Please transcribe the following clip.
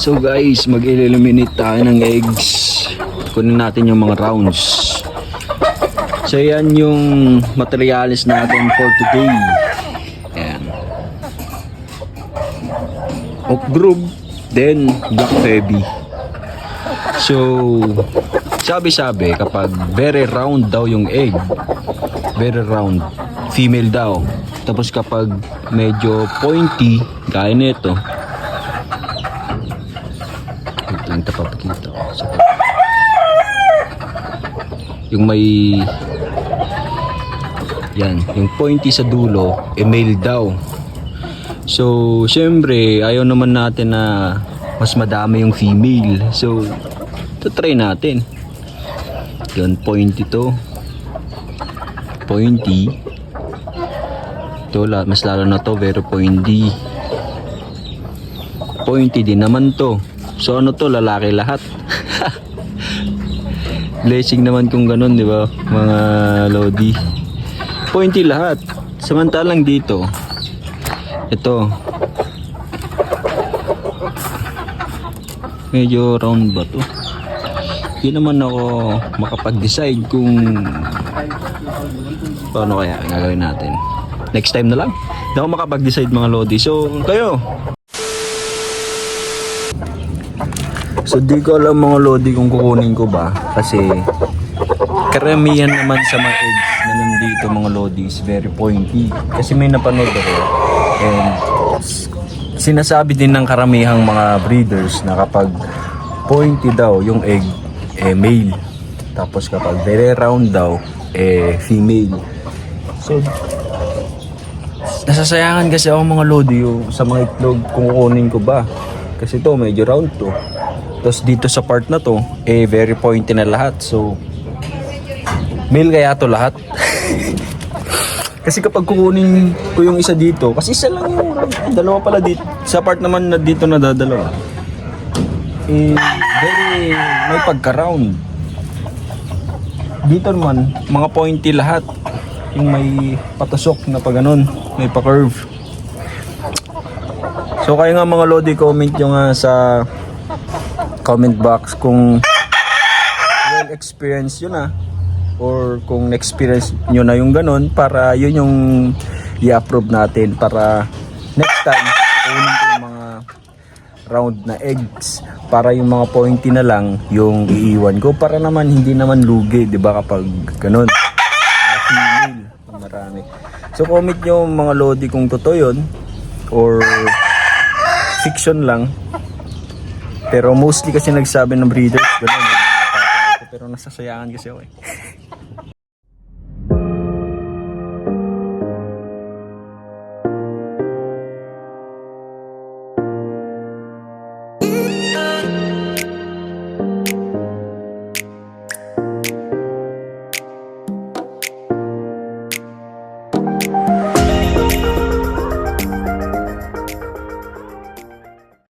So guys, mag-eliminate tayo ng eggs. Kunin natin yung mga rounds. So yan yung materials natin for today. Ayan. Oak Grove, then Black Baby. So sabi-sabi kapag very round daw yung egg, very round, female daw. Tapos kapag medyo pointy, gaya nito, ito yung tapapakita ko. So, yung may yan, yung pointy sa dulo, male daw. So syempre ayaw naman natin na mas madami yung female. So try natin. Yun, pointy to. Pointy. Ito, mas lalo na to, very pointy. Pointy din naman to. So ano to, lalaki lahat. Blessing naman kung ganun, di ba, mga lodi. Pointy lahat. Samantalang dito, ito, medyo round ba to? Hindi naman ako makapag-decide kung paano kaya gagawin natin. Next time na lang. Hindi ako makapag-decide mga lodi. So, kayo. So, di ko alam mga lodi kung kukunin ko ba. Kasi, karamihan naman sa mga eggs na nandito mga lodi is very pointy. Kasi may napanood ako. And, sinasabi din ng karamihang mga breeders na kapag pointy daw yung egg, male. Tapos kapag very round daw, female. So, nasasayangan kasi ako mga lodi sa mga itlog kung kukunin ko ba. Kasi to medyo round to. Tapos dito sa part na to, very pointy na lahat. So, male kaya to lahat. Kasi kapag kukunin ko yung isa dito, kasi isa lang yung dalawa pala dito. Sa part naman na dito na dadalawa. Very may pagka-round. Dito naman, mga pointy lahat. Yung may patusok na pag ganun, may pa-curve. So kayo nga mga lodi, comment nyo nga sa comment box kung well experienced yun or kung na-experience nyo na yung ganun, para yun yung i-approve natin para next time kunin ko yung mga round na eggs, para yung mga pointy na lang yung iiwan ko, para naman hindi naman lugi, di ba, kapag ganun female marami. So comment nyo mga lodi kung totoo yun or fiction lang, pero mostly kasi nagsabi ng breeders ganun, pero nasasayangan kasi ako